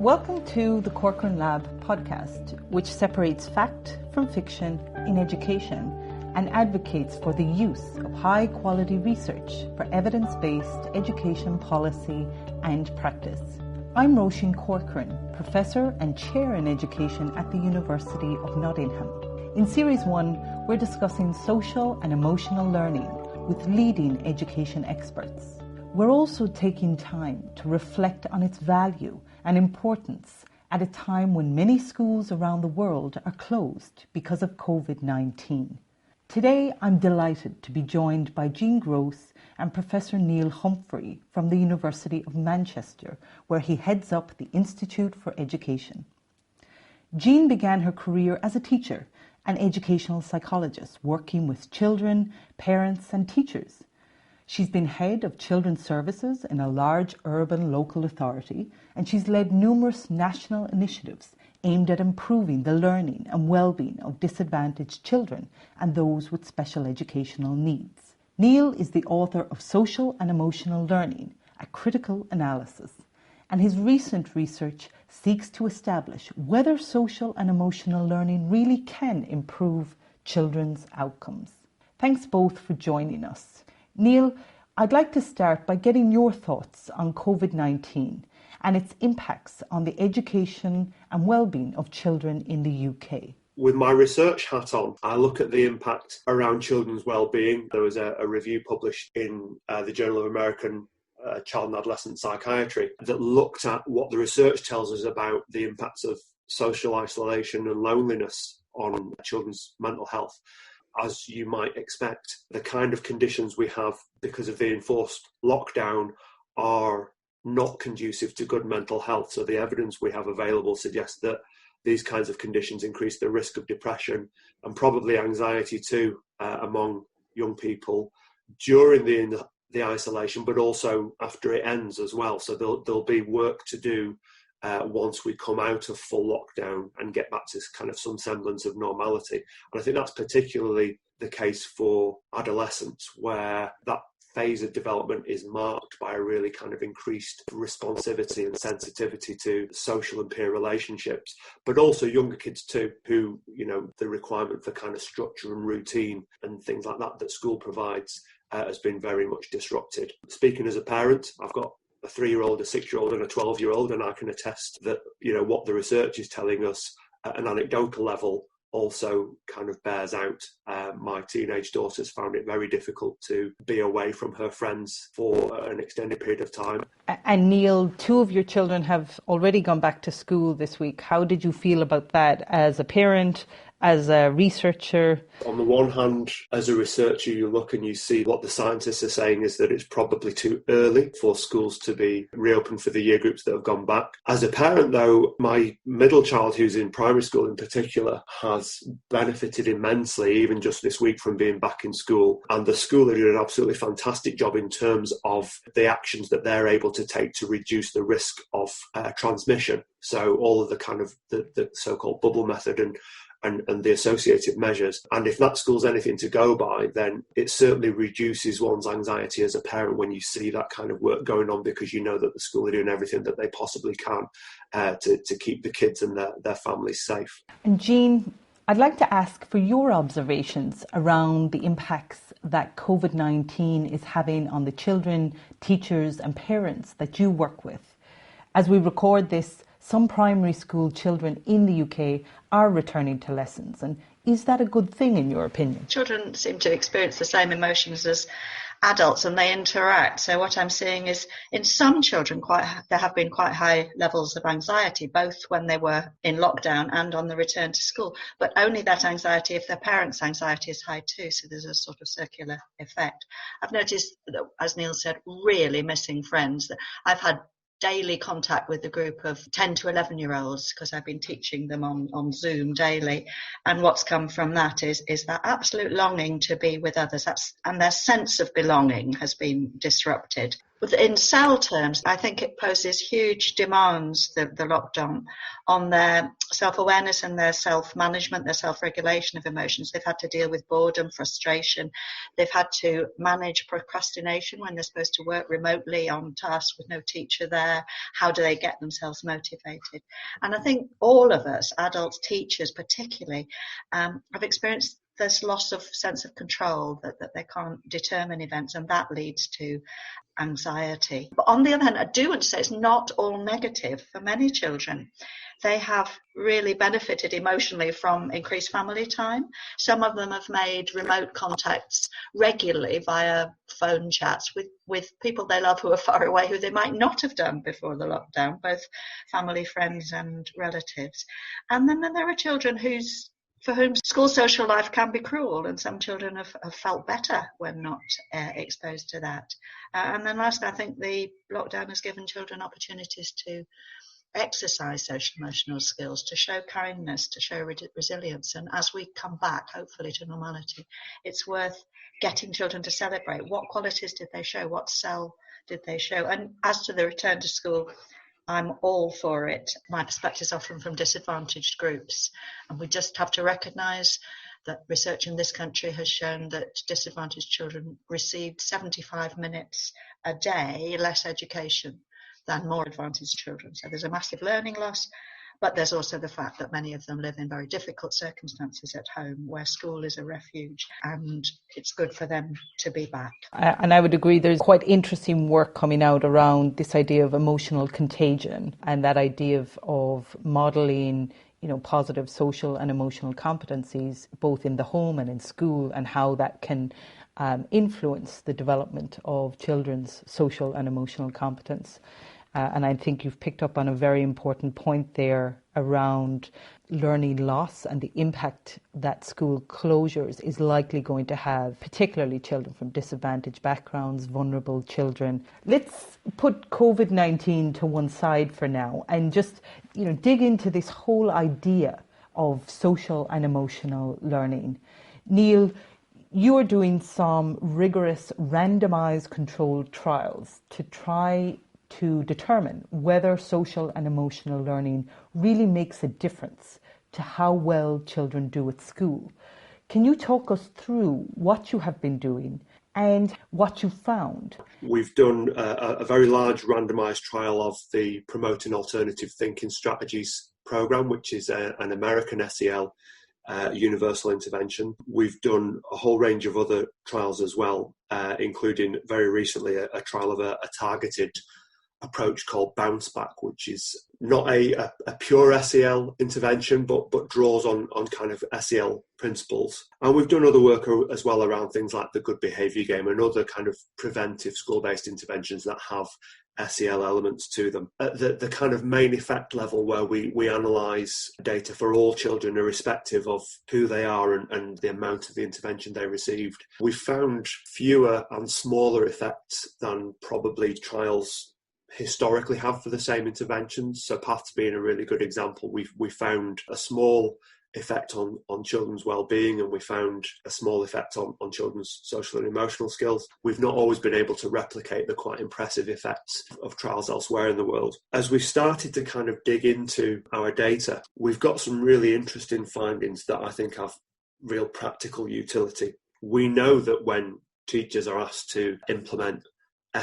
Welcome to the Corcoran Lab Podcast, which separates fact from fiction in education and advocates for the use of high-quality research for evidence-based education policy and practice. I'm Roisin Corcoran, Professor and Chair in Education at the University of Nottingham. In Series 1, we're discussing social and emotional learning with leading education experts. We're also taking time to reflect on its value and importance at a time when many schools around the world are closed because of COVID-19. Today, I'm delighted to be joined by Jean Gross and Professor Neil Humphrey from the University of Manchester, where he heads up the Institute for Education. Jean began her career as a teacher and educational psychologist, working with children, parents and teachers. She's been head of children's services in a large urban local authority, and she's led numerous national initiatives aimed at improving the learning and well-being of disadvantaged children and those with special educational needs. Neil is the author of Social and Emotional Learning, a Critical Analysis, and his recent research seeks to establish whether social and emotional learning really can improve children's outcomes. Thanks both for joining us. Neil, I'd like to start by getting your thoughts on COVID-19 and its impacts on the education and well-being of children in the UK. With my research hat on, I look at the impact around children's well-being. There was a review published in the Journal of American Child and Adolescent Psychiatry that looked at what the research tells us about the impacts of social isolation and loneliness on children's mental health. As you might expect, the kind of conditions we have because of the enforced lockdown are not conducive to good mental health. So the evidence we have available suggests that these kinds of conditions increase the risk of depression and probably anxiety too among young people during the isolation, but also after it ends as well. So there'll be work to do once we come out of full lockdown and get back to kind of some semblance of normality. And I think that's particularly the case for adolescents, where that phase of development is marked by a really kind of increased responsivity and sensitivity to social and peer relationships, but also younger kids too, who, you know, the requirement for kind of structure and routine and things like that school provides has been very much disrupted. Speaking as a parent, I've got a 3-year-old, a 6-year-old and a 12-year-old, and I can attest that, you know, what the research is telling us at an anecdotal level also kind of bears out. My teenage daughter's found it very difficult to be away from her friends for an extended period of time. And Neil, 2 of your children have already gone back to school this week. How did you feel about that as a parent, as a researcher? On the one hand, as a researcher, you look and you see what the scientists are saying is that it's probably too early for schools to be reopened for the year groups that have gone back. As a parent, though, my middle child, who's in primary school in particular, has benefited immensely, even just this week, from being back in school. And the school are doing an absolutely fantastic job in terms of the actions that they're able to take to reduce the risk of transmission. So all of the kind of the so-called bubble method and the associated measures. And if that school's anything to go by, then it certainly reduces one's anxiety as a parent when you see that kind of work going on, because you know that the school are doing everything that they possibly can to keep the kids and their families safe. And Jean, I'd like to ask for your observations around the impacts that COVID-19 is having on the children, teachers and parents that you work with. As we record this, some primary school children in the UK are returning to lessons. And is that a good thing in your opinion? Children seem to experience the same emotions as adults and they interact. So what I'm seeing is in some children there have been quite high levels of anxiety, both when they were in lockdown and on the return to school, but only that anxiety if their parents' anxiety is high too. So there's a sort of circular effect. I've noticed that, as Neil said, really missing friends. I've had daily contact with a group of 10 to 11-year-olds because I've been teaching them on Zoom daily. And what's come from that is that absolute longing to be with others. And their sense of belonging has been disrupted. in cell terms, I think it poses huge demands, the lockdown, on their self-awareness and their self-management, their self-regulation of emotions. They've had to deal with boredom, frustration. They've had to manage procrastination when they're supposed to work remotely on tasks with no teacher there. How do they get themselves motivated? And I think all of us, adults, teachers particularly, have experienced this loss of sense of control, that they can't determine events, and that leads to anxiety. But on the other hand, I do want to say it's not all negative for many children. They have really benefited emotionally from increased family time. Some of them have made remote contacts regularly via phone chats with people they love who are far away, who they might not have done before the lockdown, both family, friends and relatives. And then there are children for whom school social life can be cruel, and some children have felt better when not exposed to that. And then lastly, I think the lockdown has given children opportunities to exercise social emotional skills, to show kindness, to show resilience. And as we come back, hopefully, to normality, it's worth getting children to celebrate. What qualities did they show? What cell did they show? And as to the return to school, I'm all for it. My perspective is often from disadvantaged groups, and we just have to recognise that research in this country has shown that disadvantaged children received 75 minutes a day less education than more advantaged children. So there's a massive learning loss, but there's also the fact that many of them live in very difficult circumstances at home, where school is a refuge, and it's good for them to be back. And I would agree, there's quite interesting work coming out around this idea of emotional contagion, and that idea of modelling, positive social and emotional competencies, both in the home and in school, and how that can influence the development of children's social and emotional competence. And I think you've picked up on a very important point there around learning loss and the impact that school closures is likely going to have, particularly children from disadvantaged backgrounds, vulnerable children. Let's put COVID-19 to one side for now and just, dig into this whole idea of social and emotional learning. Neil, you're doing some rigorous randomized controlled trials to try to determine whether social and emotional learning really makes a difference to how well children do at school. Can you talk us through what you have been doing and what you found? We've done a very large randomised trial of the Promoting Alternative Thinking Strategies programme, which is an American SEL universal intervention. We've done a whole range of other trials as well, including very recently a trial of a targeted approach called Bounce Back, which is not a pure SEL intervention, but draws on kind of SEL principles. And we've done other work as well around things like the good behaviour game and other kind of preventive school-based interventions that have SEL elements to them. At the kind of main effect level, where we analyse data for all children irrespective of who they are and the amount of the intervention they received, we found fewer and smaller effects than probably trials historically have for the same interventions. So PATH's being a really good example. We found a small effect on children's well-being, and we found a small effect on children's social and emotional skills. We've not always been able to replicate the quite impressive effects of trials elsewhere in the world. As we started to kind of dig into our data, we've got some really interesting findings that I think have real practical utility. We know that when teachers are asked to implement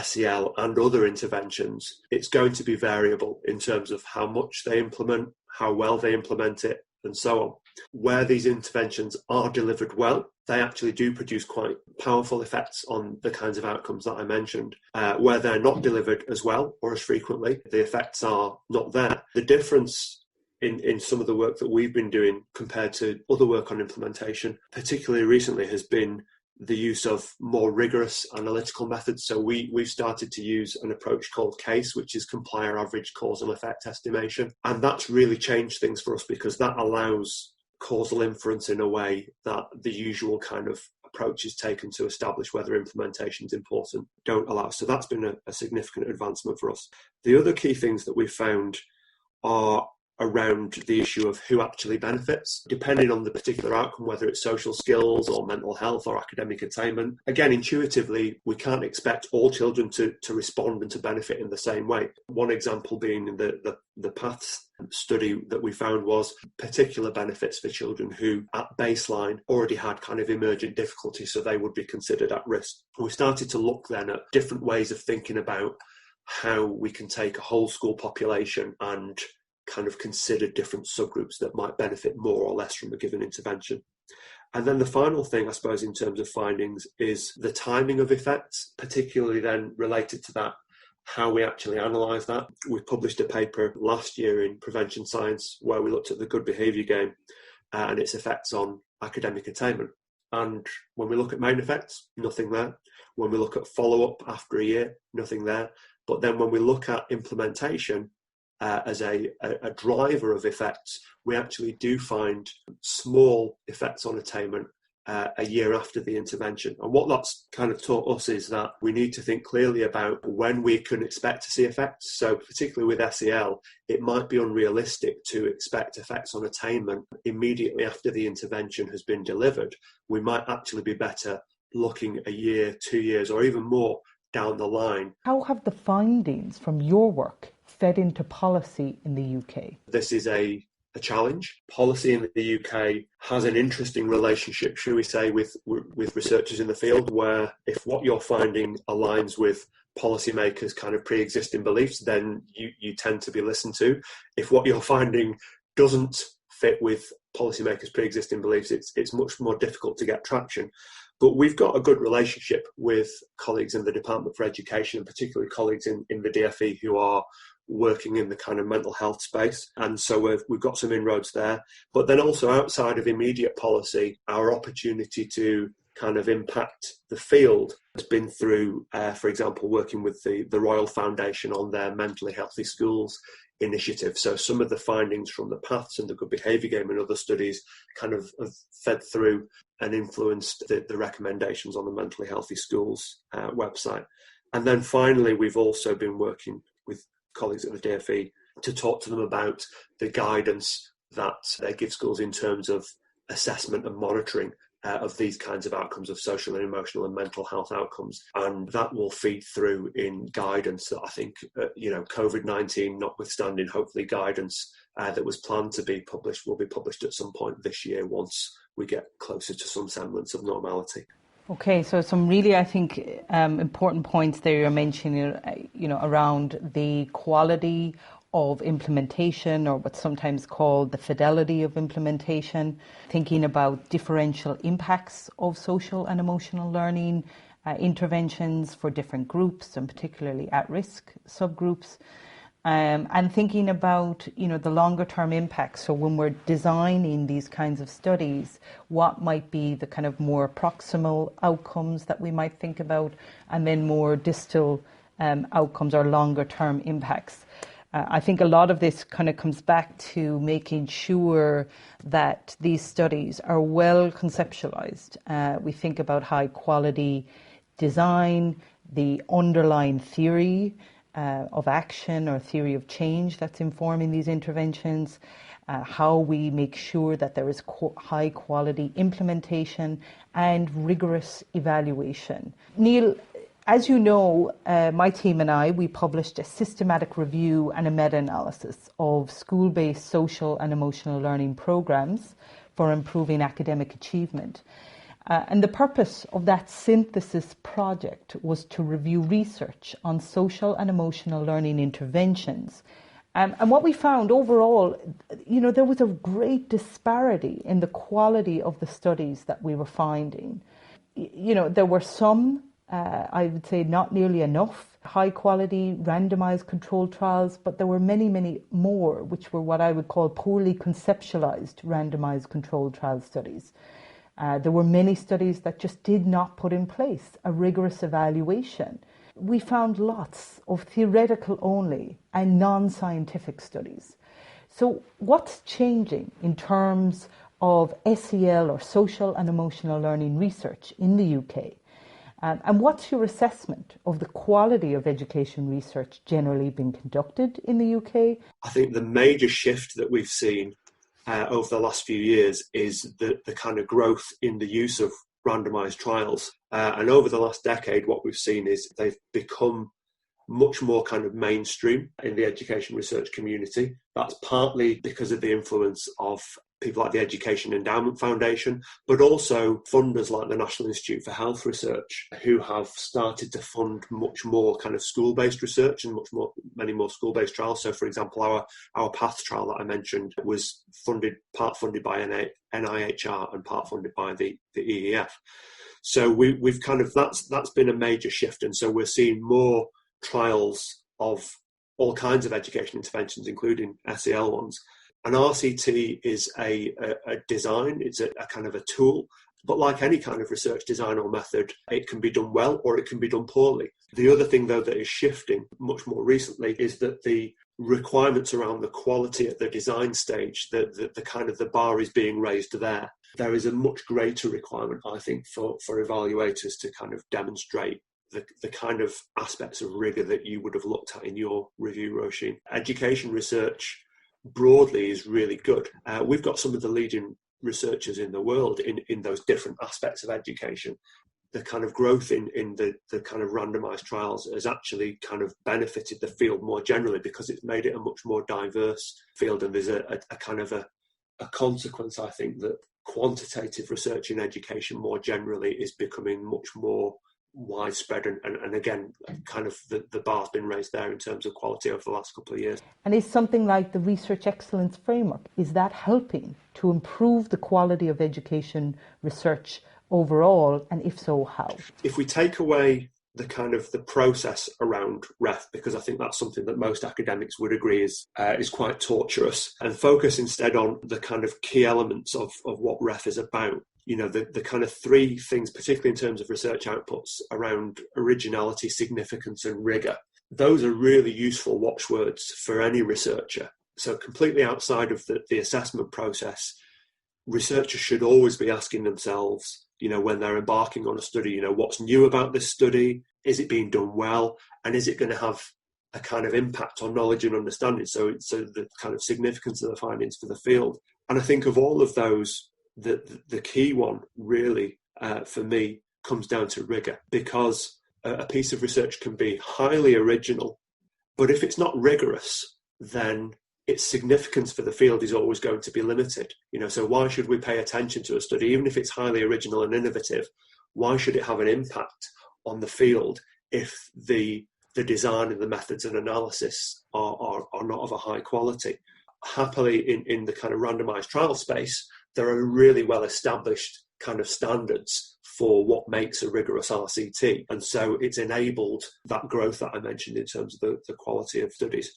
SEL and other interventions, it's going to be variable in terms of how much they implement, how well they implement it, and so on. Where these interventions are delivered well, they actually do produce quite powerful effects on the kinds of outcomes that I mentioned. Where they're not delivered as well or as frequently, the effects are not there. The difference in some of the work that we've been doing compared to other work on implementation, particularly recently, has been the use of more rigorous analytical methods. So we've started to use an approach called CASE, which is Complier Average Causal Effect Estimation. And that's really changed things for us, because that allows causal inference in a way that the usual kind of approaches taken to establish whether implementation is important don't allow. So that's been a significant advancement for us. The other key things that we've found are around the issue of who actually benefits, depending on the particular outcome, whether it's social skills or mental health or academic attainment. Again, intuitively, we can't expect all children to respond and to benefit in the same way. One example being in the PATHS study that we found was particular benefits for children who at baseline already had kind of emergent difficulties, so they would be considered at risk. We started to look then at different ways of thinking about how we can take a whole school population and kind of consider different subgroups that might benefit more or less from a given intervention. And then the final thing, I suppose, in terms of findings is the timing of effects, particularly then related to that, how we actually analyse that. We published a paper last year in Prevention Science where we looked at the good behaviour game and its effects on academic attainment. And when we look at main effects, nothing there. When we look at follow-up after a year, nothing there. But then when we look at implementation as a driver of effects, we actually do find small effects on attainment a year after the intervention. And what that's kind of taught us is that we need to think clearly about when we can expect to see effects. So particularly with SEL, it might be unrealistic to expect effects on attainment immediately after the intervention has been delivered. We might actually be better looking a year, 2 years, or even more down the line. How have the findings from your work fed into policy in the UK? This is a challenge. Policy in the UK has an interesting relationship, shall we say, with researchers in the field, where if what you're finding aligns with policymakers' kind of pre-existing beliefs, then you tend to be listened to. If what you're finding doesn't fit with policymakers' pre-existing beliefs, it's much more difficult to get traction. But we've got a good relationship with colleagues in the Department for Education, and particularly colleagues in the DFE who are working in the kind of mental health space. And so we've got some inroads there. But then also outside of immediate policy, our opportunity to kind of impact the field has been through, for example, working with the Royal Foundation on their Mentally Healthy Schools initiative. So some of the findings from the PATHS and the Good Behaviour Game and other studies kind of have fed through and influenced the recommendations on the Mentally Healthy Schools website. And then finally, we've also been working with colleagues at the DFE to talk to them about the guidance that they give schools in terms of assessment and monitoring of these kinds of outcomes of social and emotional and mental health outcomes. And that will feed through in guidance that I think, COVID-19 notwithstanding, hopefully guidance that was planned to be published will be published at some point this year once we get closer to some semblance of normality. Okay, so some really, I think, important points there you're mentioning, around the quality of implementation, or what's sometimes called the fidelity of implementation, thinking about differential impacts of social and emotional learning interventions for different groups, and particularly at-risk subgroups, and thinking about, the longer-term impacts. So when we're designing these kinds of studies, what might be the kind of more proximal outcomes that we might think about, and then more distal outcomes or longer-term impacts. I think a lot of this kind of comes back to making sure that these studies are well conceptualized. We think about high quality design, the underlying theory of action or theory of change that's informing these interventions, how we make sure that there is high quality implementation and rigorous evaluation. Neil, as you know, my team and I, we published a systematic review and a meta-analysis of school-based social and emotional learning programs for improving academic achievement. And the purpose of that synthesis project was to review research on social and emotional learning interventions. And what we found overall, there was a great disparity in the quality of the studies that we were finding. There were some, I would say not nearly enough, high quality randomized controlled trials, but there were many, many more, which were what I would call poorly conceptualized randomized controlled trial studies. There were many studies that just did not put in place a rigorous evaluation. We found lots of theoretical only and non-scientific studies. So what's changing in terms of SEL or social and emotional learning research in the UK? And what's your assessment of the quality of education research generally being conducted in the UK? I think the major shift that we've seen over the last few years is the kind of growth in the use of randomised trials. And over the last decade, what we've seen is they've become much more kind of mainstream in the education research community. That's partly because of the influence of people like the Education Endowment Foundation, but also funders like the National Institute for Health Research, who have started to fund much more kind of school-based research and many more school-based trials. So, for example, our PATH trial that I mentioned was part funded by NIHR and part funded by the EEF. So we've kind of that's been a major shift, and so we're seeing more trials of all kinds of education interventions, including SEL ones. An RCT is a design, it's a kind of a tool, but like any kind of research design or method, it can be done well or it can be done poorly. The other thing, though, that is shifting much more recently is that the requirements around the quality at the design stage, the kind of the bar is being raised there. There is a much greater requirement, I think, for evaluators to kind of demonstrate the kind of aspects of rigour that you would have looked at in your review, Roisin. Education research broadly is really good. We've got some of the leading researchers in the world in those different aspects of education. The kind of growth in the kind of randomised trials has actually kind of benefited the field more generally because it's made it a much more diverse field, and there's a kind of a consequence, I think, that quantitative research in education more generally is becoming much more widespread, and again, kind of the bar's been raised there in terms of quality over the last couple of years. And is something like the Research Excellence Framework, is that helping to improve the quality of education research overall, and if so, how? If we take away the kind of the process around REF, because I think that's something that most academics would agree is quite torturous, and focus instead on the kind of key elements of what REF is about. You know, the kind of three things, particularly in terms of research outputs around originality, significance and rigour. Those are really useful watchwords for any researcher. So completely outside of the assessment process, researchers should always be asking themselves, you know, when they're embarking on a study, you know, what's new about this study? Is it being done well? And is it going to have a kind of impact on knowledge and understanding? So the kind of significance of the findings for the field. And I think of all of those, the key one really for me comes down to rigour, because a piece of research can be highly original, but if it's not rigorous, then its significance for the field is always going to be limited. You know, so why should we pay attention to a study, even if it's highly original and innovative? Why should it have an impact on the field if the design and the methods and analysis are not of a high quality? Happily, in the kind of randomised trial space, there are really well established kind of standards for what makes a rigorous RCT. And so it's enabled that growth that I mentioned in terms of the quality of studies.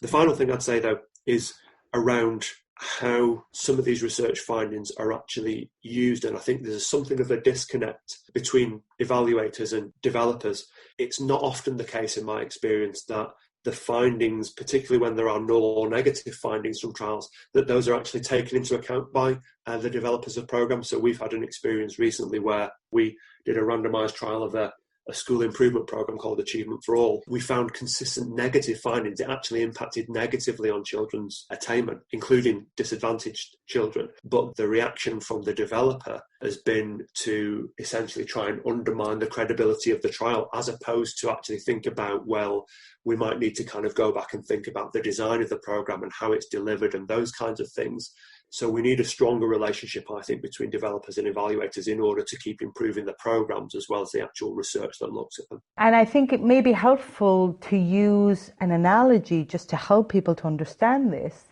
The final thing I'd say, though, is around how some of these research findings are actually used. And I think there's something of a disconnect between evaluators and developers. It's not often the case, in my experience, that the findings, particularly when there are null or negative findings from trials, that those are actually taken into account by the developers of programs. So we've had an experience recently where we did a randomised trial of a school improvement program called Achievement for All. We found consistent negative findings. It actually impacted negatively on children's attainment, including disadvantaged children. But the reaction from the developer has been to essentially try and undermine the credibility of the trial, as opposed to actually think about, well, we might need to kind of go back and think about the design of the program and how it's delivered and those kinds of things. So we need a stronger relationship, I think, between developers and evaluators in order to keep improving the programs as well as the actual research that looks at them. And I think it may be helpful to use an analogy just to help people to understand this.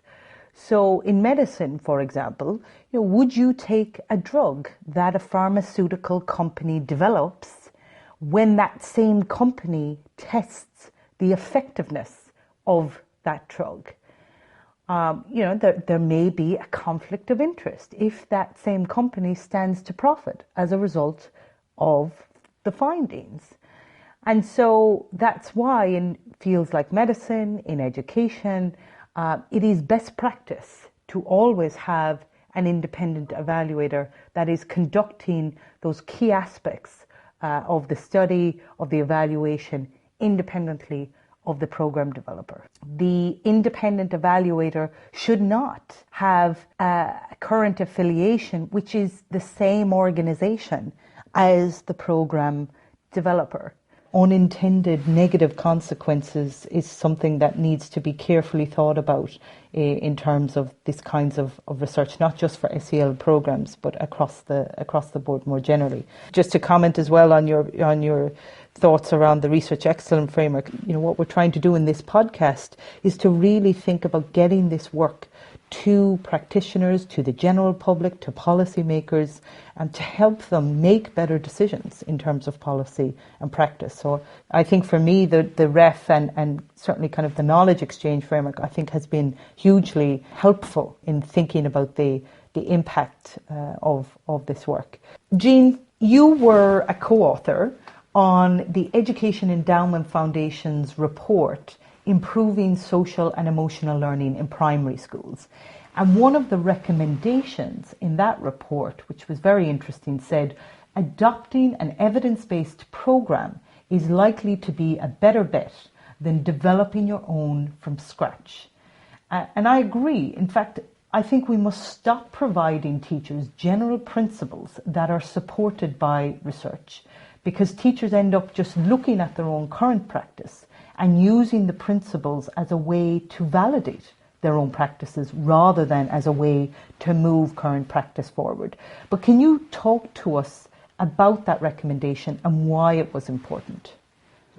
So in medicine, for example, you know, would you take a drug that a pharmaceutical company develops when that same company tests the effectiveness of that drug? There may be a conflict of interest if that same company stands to profit as a result of the findings. And so that's why in fields like medicine, in education, it is best practice to always have an independent evaluator that is conducting those key aspects of the study, of the evaluation, independently of the program developer. The independent evaluator should not have a current affiliation, which is the same organization as the program developer. Unintended negative consequences is something that needs to be carefully thought about in terms of these kinds of research, not just for SEL programs, but across the board more generally. Just to comment as well on your thoughts around the Research Excellence Framework, what we're trying to do in this podcast is to really think about getting this work to practitioners, to the general public, to policymakers, and to help them make better decisions in terms of policy and practice. So I think for me, the REF and certainly kind of the knowledge exchange framework, I think has been hugely helpful in thinking about the impact of this work. Jean, you were a co-author on the Education Endowment Foundation's report, Improving Social and Emotional Learning in Primary Schools. And one of the recommendations in that report, which was very interesting, said, adopting an evidence-based program is likely to be a better bet than developing your own from scratch. And I agree. In fact, I think we must stop providing teachers general principles that are supported by research, because teachers end up just looking at their own current practice and using the principles as a way to validate their own practices rather than as a way to move current practice forward. But can you talk to us about that recommendation and why it was important?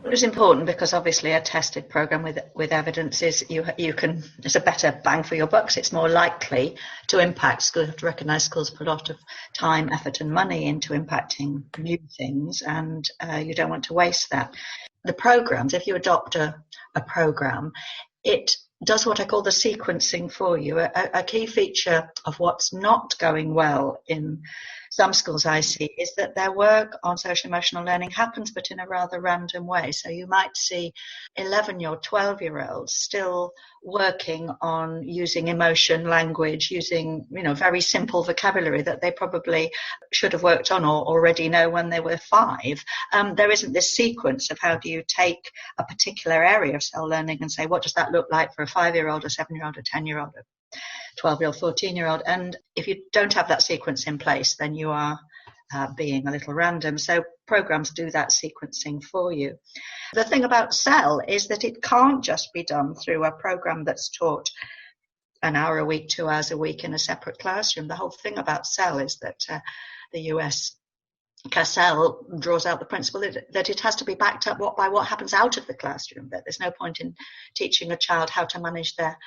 It was important because obviously a tested program with evidence is it's a better bang for your bucks. It's more likely to impact schools. You have to recognise schools put a lot of time, effort and money into impacting new things, and you don't want to waste that. The programs, if you adopt a program, it does what I call the sequencing for you. A key feature of what's not going well in some schools I see is that their work on social emotional learning happens but in a rather random way. So you might see 11-year-old, 12-year-olds still working on using emotion language, using very simple vocabulary that they probably should have worked on or already know when they were 5. There isn't this sequence of how do you take a particular area of cell learning and say, what does that look like for a 5-year-old, a 7-year-old, a 10-year-old, a 12-year-old, 14-year-old. And if you don't have that sequence in place, then you are being a little random. So programs do that sequencing for you. The thing about CEL is that it can't just be done through a program that's taught an hour a week, 2 hours a week in a separate classroom. The whole thing about CEL is that the US CASEL draws out the principle that it has to be backed up by what happens out of the classroom, that there's no point in teaching a child how to manage their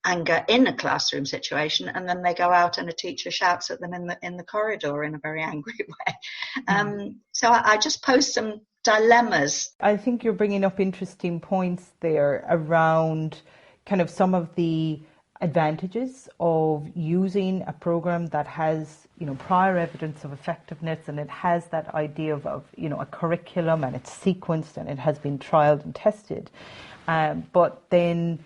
anger in a classroom situation and then they go out and a teacher shouts at them in the corridor in a very angry way. So I just posed some dilemmas. I think you're bringing up interesting points there around kind of some of the advantages of using a program that has prior evidence of effectiveness, and it has that idea of a curriculum, and it's sequenced and it has been trialed and tested, but then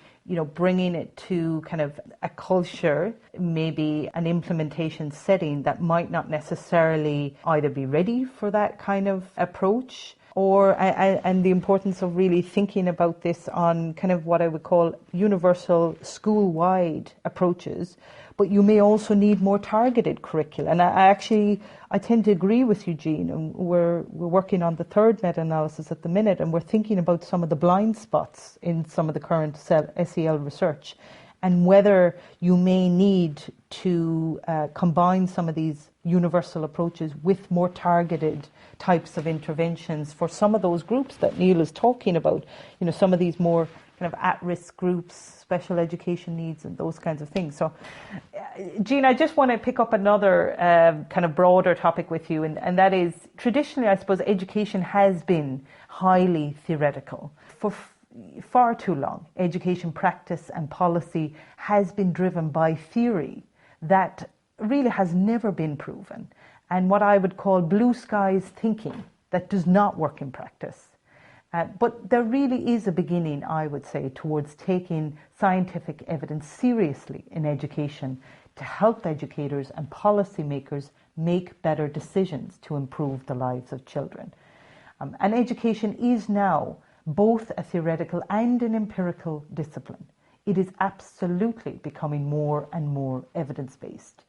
bringing it to kind of a culture, maybe an implementation setting that might not necessarily either be ready for that kind of approach, and the importance of really thinking about this on kind of what I would call universal school-wide approaches. But you may also need more targeted curricula. And I tend to agree with you, Jean. And we're working on the third meta-analysis at the minute, and we're thinking about some of the blind spots in some of the current SEL research, and whether you may need to combine some of these universal approaches with more targeted types of interventions for some of those groups that Neil is talking about. Some of these more kind of at-risk groups, special education needs and those kinds of things. So, Jean, I just want to pick up another kind of broader topic with you, and that is, traditionally, I suppose, education has been highly theoretical. For far too long, education practice and policy has been driven by theory that really has never been proven, and what I would call blue skies thinking that does not work in practice. But there really is a beginning, I would say, towards taking scientific evidence seriously in education to help educators and policymakers make better decisions to improve the lives of children. And education is now both a theoretical and an empirical discipline. It is absolutely becoming more and more evidence-based.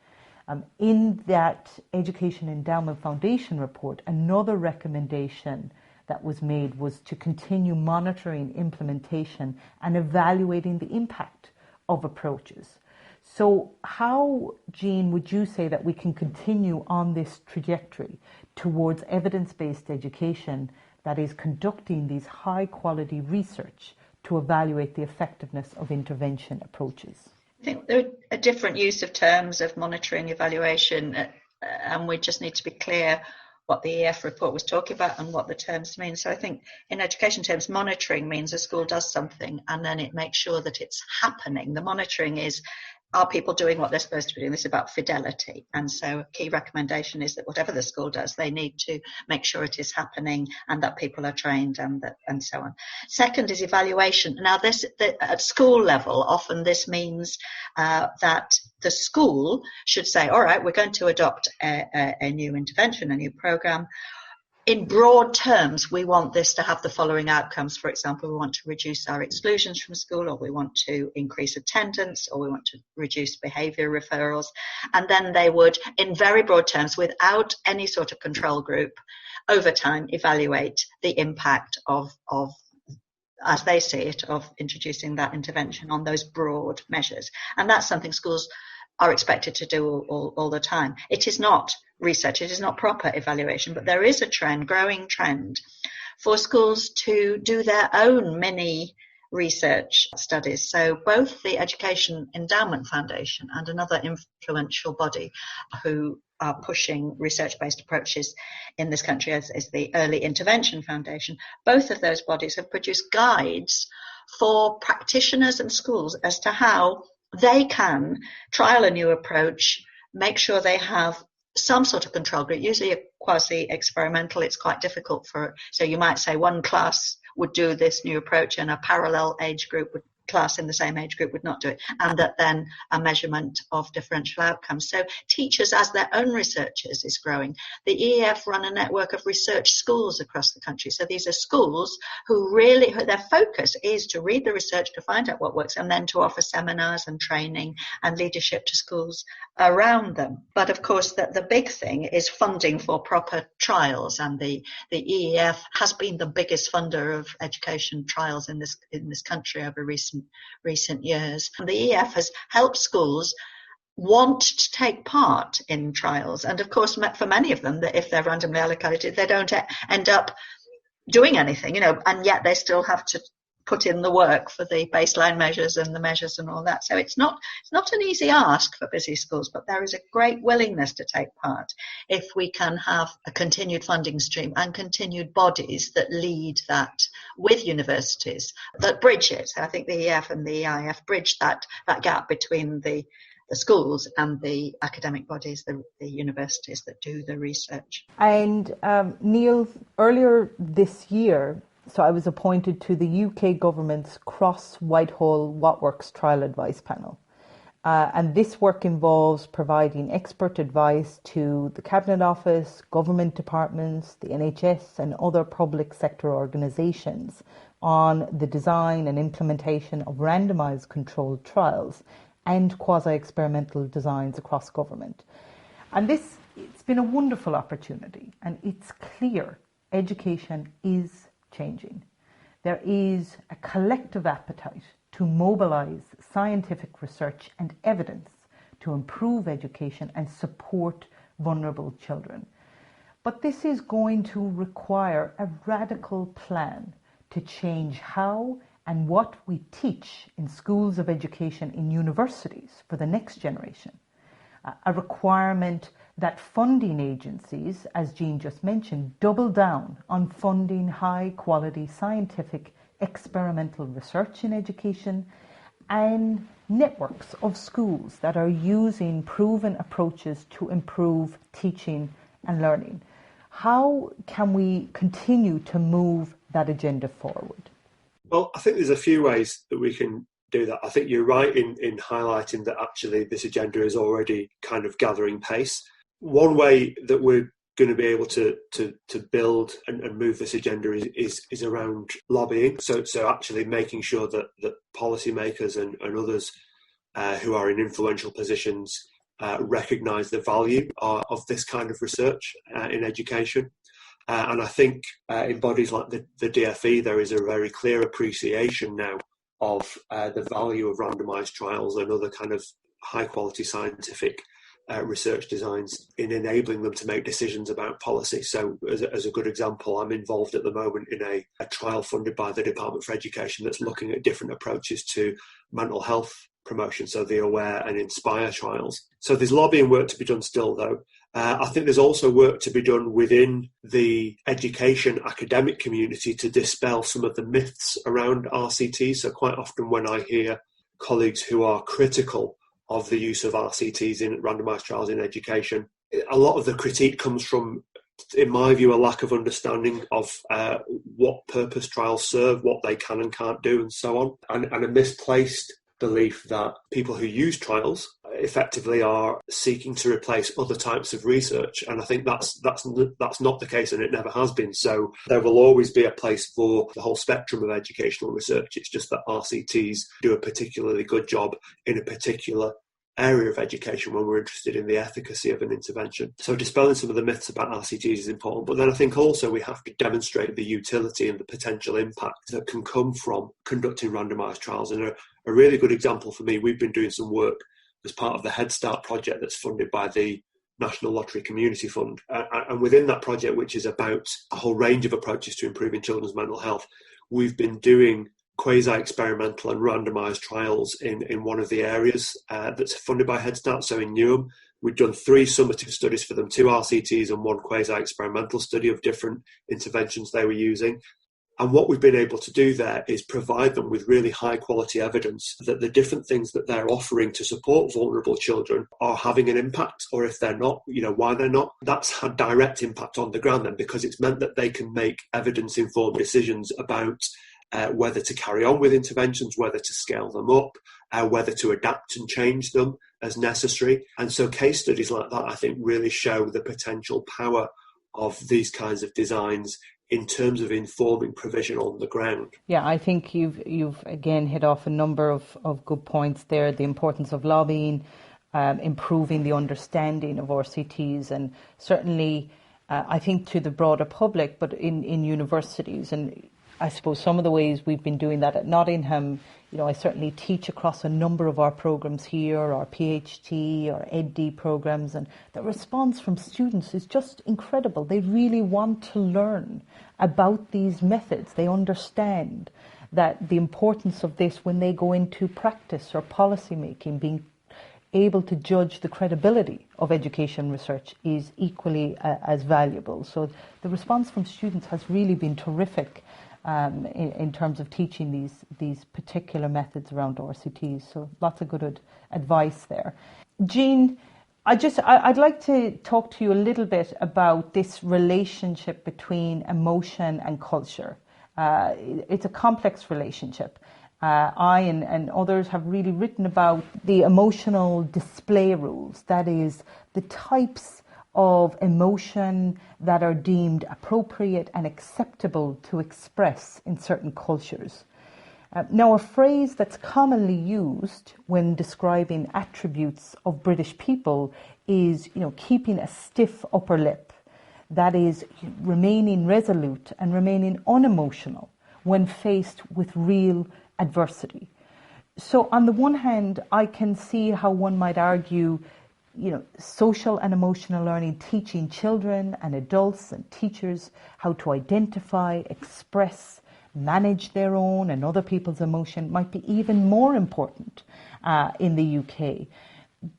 In that Education Endowment Foundation report, another recommendation that was made was to continue monitoring implementation and evaluating the impact of approaches. So how, Jean, would you say that we can continue on this trajectory towards evidence-based education that is conducting these high-quality research to evaluate the effectiveness of intervention approaches? I think there are a different use of terms of monitoring, evaluation, and we just need to be clear what the EF report was talking about and what the terms mean. So I think in education terms, monitoring means a school does something and then it makes sure that it's happening. The monitoring is, are people doing what they're supposed to be doing? This is about fidelity. And so a key recommendation is that whatever the school does, they need to make sure it is happening and that people are trained and so on. Second is evaluation. Now, at school level, often this means that the school should say, all right, we're going to adopt a new intervention, a new program. In broad terms, we want this to have the following outcomes. For example, we want to reduce our exclusions from school, or we want to increase attendance, or we want to reduce behaviour referrals. And then they would, in very broad terms, without any sort of control group, over time evaluate the impact of as they see it, of introducing that intervention on those broad measures. And that's something schools are expected to do all the time. It is not research, it is not proper evaluation, but there is a growing trend for schools to do their own mini research studies. So both the Education Endowment Foundation and another influential body who are pushing research-based approaches in this country is the Early Intervention Foundation. Both of those bodies have produced guides for practitioners and schools as to how they can trial a new approach, make sure they have some sort of control group, usually a quasi-experimental. It's quite difficult so you might say one class would do this new approach and a parallel age group class in the same age group would not do it, and that then a measurement of differential outcomes. So teachers as their own researchers is growing. The EEF run a network of research schools across the country. So these are schools who their focus is to read the research, to find out what works, and then to offer seminars and training and leadership to schools around them. But of course, the big thing is funding for proper trials, and the EEF has been the biggest funder of education trials in this country over recent years. And the EF has helped schools want to take part in trials. And of course, for many of them, that if they're randomly allocated, they don't end up doing anything, and yet they still have to put in the work for the baseline measures and the measures and all that. So it's not an easy ask for busy schools, but there is a great willingness to take part if we can have a continued funding stream and continued bodies that lead that with universities that bridge it. So I think the EF and the EIF bridge that gap between the schools and the academic bodies, the universities that do the research. And Neil, earlier this year, so I was appointed to the UK government's Cross-Whitehall Whatworks Trial Advice Panel. And this work involves providing expert advice to the Cabinet Office, government departments, the NHS and other public sector organisations on the design and implementation of randomised controlled trials and quasi-experimental designs across government. And it's been a wonderful opportunity, and it's clear education is changing. There is a collective appetite to mobilise scientific research and evidence to improve education and support vulnerable children. But this is going to require a radical plan to change how and what we teach in schools of education in universities for the next generation. A requirement that funding agencies, as Jean just mentioned, double down on funding high-quality scientific experimental research in education, and networks of schools that are using proven approaches to improve teaching and learning. How can we continue to move that agenda forward? Well, I think there's a few ways that we can do that. I think you're right in highlighting that actually this agenda is already kind of gathering pace. One way that we're going to be able to build and move this agenda is around lobbying. So actually making sure that policymakers and others who are in influential positions recognise the value of this kind of research in education. And I think in bodies like the DFE, there is a very clear appreciation now of the value of randomised trials and other kind of high-quality scientific research designs in enabling them to make decisions about policy. So as a good example, I'm involved at the moment in a trial funded by the Department for Education that's looking at different approaches to mental health promotion, so the AWARE and INSPIRE trials. So there's lobbying work to be done still, though. I think there's also work to be done within the education academic community to dispel some of the myths around RCTs. So quite often when I hear colleagues who are critical of the use of RCTs in randomised trials in education, a lot of the critique comes from, in my view, a lack of understanding of what purpose trials serve, what they can and can't do, and so on, and a misplaced belief that people who use trials effectively are seeking to replace other types of research, and I think that's not the case, and it never has been. So there will always be a place for the whole spectrum of educational research. It's just that RCTs do a particularly good job in a particular area of education when we're interested in the efficacy of an intervention. So dispelling some of the myths about RCTs is important, but then I think also we have to demonstrate the utility and the potential impact that can come from conducting randomised trials. And a really good example for me, we've been doing some work as part of the Head Start project that's funded by the National Lottery Community Fund. And within that project, which is about a whole range of approaches to improving children's mental health, we've been doing quasi-experimental and randomised trials in one of the areas that's funded by Head Start. So in Newham, we've done 3 summative studies for them, 2 RCTs and 1 quasi-experimental study of different interventions they were using. And what we've been able to do there is provide them with really high-quality evidence that the different things that they're offering to support vulnerable children are having an impact, or if they're not, why they're not. That's had direct impact on the ground then, because it's meant that they can make evidence-informed decisions about whether to carry on with interventions, whether to scale them up, whether to adapt and change them as necessary. And so case studies like that, I think, really show the potential power of these kinds of designs in terms of informing provision on the ground. Yeah, I think you've again hit off a number of good points there. The importance of lobbying, improving the understanding of RCTs, and certainly I think to the broader public, but in universities. And I suppose some of the ways we've been doing that at Nottingham, I certainly teach across a number of our programs here, our PhD, our EdD programs, and the response from students is just incredible. They really want to learn about these methods. They understand that the importance of this when they go into practice or policy making, being able to judge the credibility of education research is equally as valuable. So the response from students has really been terrific in terms of teaching these particular methods around RCTs. So lots of good advice there. Jean, I'd like to talk to you a little bit about this relationship between emotion and culture. It's a complex relationship. I and others have really written about the emotional display rules, that is, the types of emotion that are deemed appropriate and acceptable to express in certain cultures. Now, a phrase that's commonly used when describing attributes of British people is, keeping a stiff upper lip. That is, remaining resolute and remaining unemotional when faced with real adversity. So on the one hand, I can see how one might argue social and emotional learning, teaching children and adults and teachers how to identify, express, manage their own and other people's emotion might be even more important in the UK.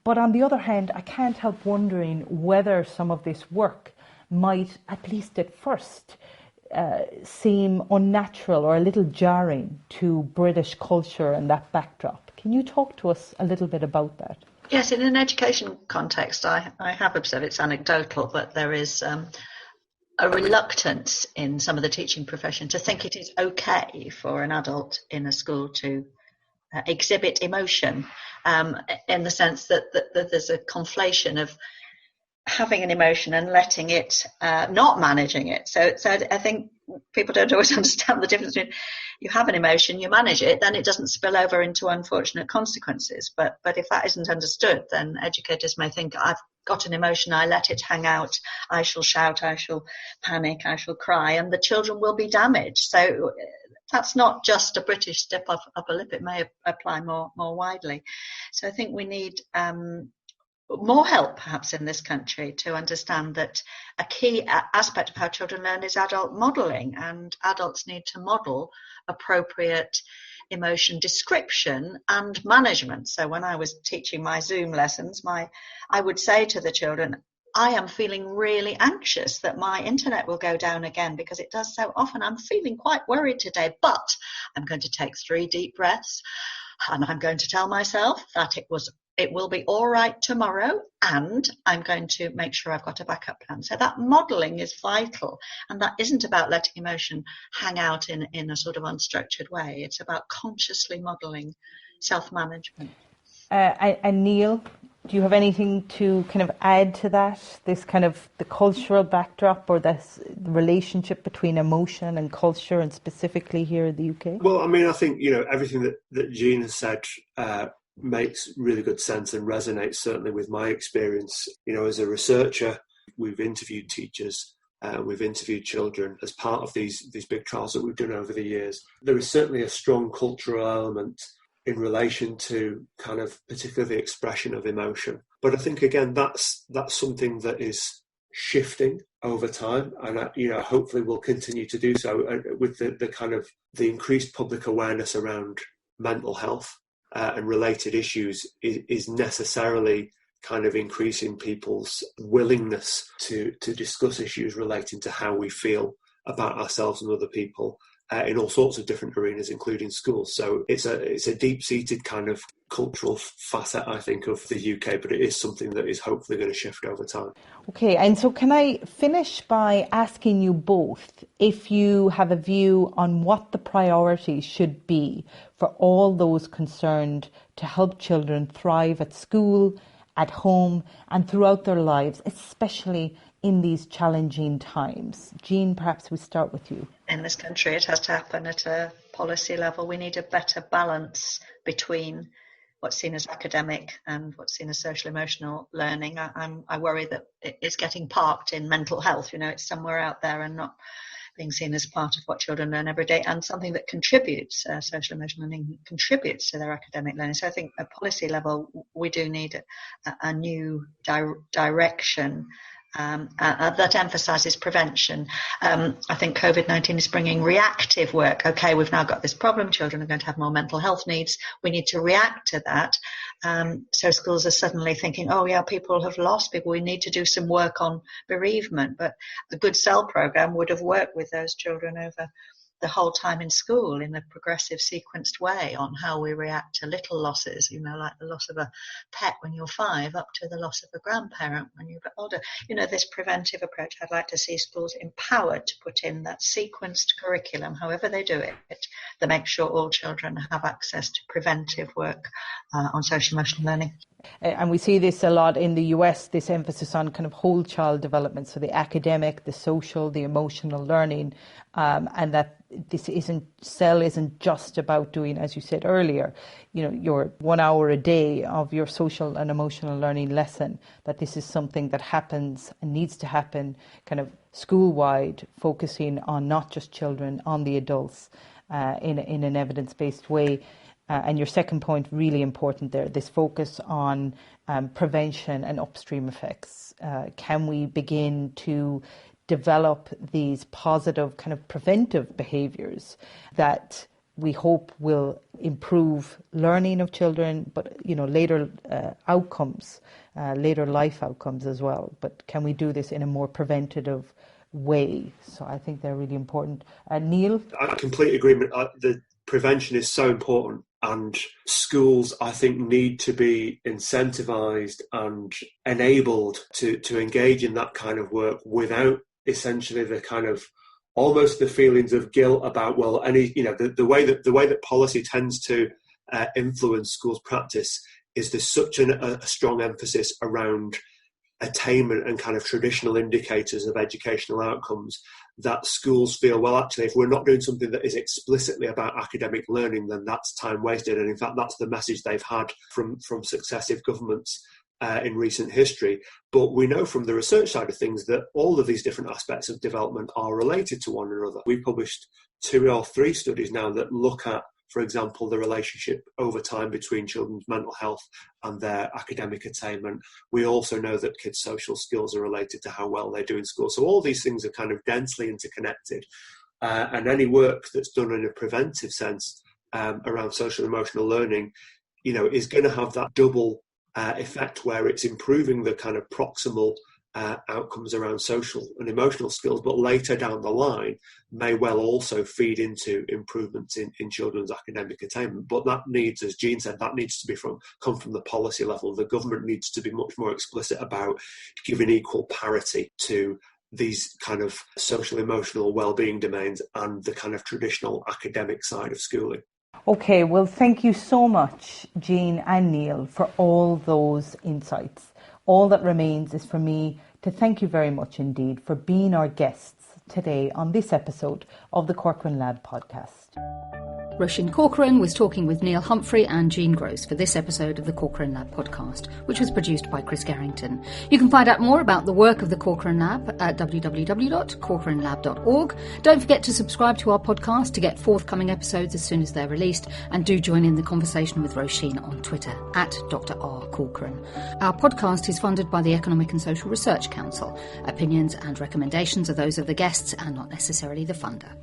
But on the other hand, I can't help wondering whether some of this work might, at least at first, seem unnatural or a little jarring to British culture and that backdrop. Can you talk to us a little bit about that? Yes, in an education context, I have observed, it's anecdotal, but there is a reluctance in some of the teaching profession to think it is okay for an adult in a school to exhibit emotion, in the sense that there's a conflation of having an emotion and letting it, not managing it. So I think people don't always understand the difference between you have an emotion, you manage it, then it doesn't spill over into unfortunate consequences. But if that isn't understood, then educators may think, I've got an emotion, I let it hang out, I shall shout, I shall panic, I shall cry, and the children will be damaged. So that's not just a British step up a lip, it may apply more widely. So I think we need more help perhaps in this country to understand that a key aspect of how children learn is adult modelling, and adults need to model appropriate emotion description and management. So when I was teaching my Zoom lessons, I would say to the children, I am feeling really anxious that my internet will go down again because it does so often. I'm feeling quite worried today, but I'm going to take 3 deep breaths and I'm going to tell myself that it will be all right tomorrow, and I'm going to make sure I've got a backup plan. So that modelling is vital, and that isn't about letting emotion hang out in a sort of unstructured way. It's about consciously modelling self-management. And Neil, do you have anything to kind of add to that, this kind of the cultural backdrop or this relationship between emotion and culture, and specifically here in the UK? Well, I mean, I think, everything that Jean has said makes really good sense and resonates certainly with my experience. As a researcher, we've interviewed teachers, we've interviewed children as part of these big trials that we've done over the years. There is certainly a strong cultural element in relation to kind of particularly the expression of emotion. But I think, again, that's something that is shifting over time, and hopefully will continue to do so with the kind of the increased public awareness around mental health and related issues is necessarily kind of increasing people's willingness to discuss issues relating to how we feel about ourselves and other people in all sorts of different arenas, including schools. So it's a deep-seated kind of cultural facet, I think, of the UK, but it is something that is hopefully going to shift over time. Okay, and so can I finish by asking you both if you have a view on what the priorities should be for all those concerned to help children thrive at school, at home, and throughout their lives, especially in these challenging times. Jean, perhaps we start with you. In this country, it has to happen at a policy level. We need a better balance between what's seen as academic and what's seen as social emotional learning. I worry that it's getting parked in mental health. It's somewhere out there and not being seen as part of what children learn every day, and something that contributes, social emotional learning contributes to their academic learning. So I think at policy level, we do need a new direction that emphasises prevention. I think COVID-19 is bringing reactive work. Okay, we've now got this problem. Children are going to have more mental health needs. We need to react to that. So schools are suddenly thinking, oh yeah, people have lost people. We need to do some work on bereavement. But the Good Cell programme would have worked with those children over the whole time in school in a progressive, sequenced way on how we react to little losses, like the loss of a pet when you're 5 up to the loss of a grandparent when you're a bit older. This preventive approach, I'd like to see schools empowered to put in that sequenced curriculum, however they do it, that makes sure all children have access to preventive work on social emotional learning. And we see this a lot in the US, this emphasis on kind of whole child development, so the academic, the social, the emotional learning, and that Cell isn't just about doing, as you said earlier, your 1 hour a day of your social and emotional learning lesson, that this is something that happens and needs to happen kind of school-wide, focusing on not just children, on the adults in an evidence-based way. And your second point, really important there, this focus on prevention and upstream effects. Can we begin to develop these positive kind of preventive behaviours that we hope will improve learning of children, but later outcomes, later life outcomes as well. But can we do this in a more preventative way? So I think they're really important. Neil? I completely agree. The prevention is so important, and schools, I think, need to be incentivised and enabled to engage in that kind of work without essentially the kind of almost the feelings of guilt about, well, the way that policy tends to influence schools' practice is there's such a strong emphasis around attainment and kind of traditional indicators of educational outcomes, that schools feel, well, actually, if we're not doing something that is explicitly about academic learning, then that's time wasted. And in fact, that's the message they've had from successive governments in recent history. But we know from the research side of things that all of these different aspects of development are related to one another. We've published 2 or 3 studies now that look at, for example, the relationship over time between children's mental health and their academic attainment. We also know that kids' social skills are related to how well they do in school. So all these things are kind of densely interconnected. And any work that's done in a preventive sense around social emotional learning, is going to have that double effect where it's improving the kind of proximal outcomes around social and emotional skills, but later down the line may well also feed into improvements in children's academic attainment. But that needs, as Jean said, that needs to come from the policy level. The government needs to be much more explicit about giving equal parity to these kind of social emotional well-being domains and the kind of traditional academic side of schooling. Okay, well, thank you so much, Jean and Neil, for all those insights. All that remains is for me to thank you very much indeed for being our guests today on this episode of the Corcoran Lab Podcast. Roisin Corcoran was talking with Neil Humphrey and Jean Gross for this episode of the Corcoran Lab Podcast, which was produced by Chris Garrington. You can find out more about the work of the Corcoran Lab at www.corcoranlab.org. Don't forget to subscribe to our podcast to get forthcoming episodes as soon as they're released, and do join in the conversation with Roisin on Twitter at Dr. R. Corcoran. Our podcast is funded by the Economic and Social Research Council. Opinions and recommendations are those of the guests and not necessarily the funder.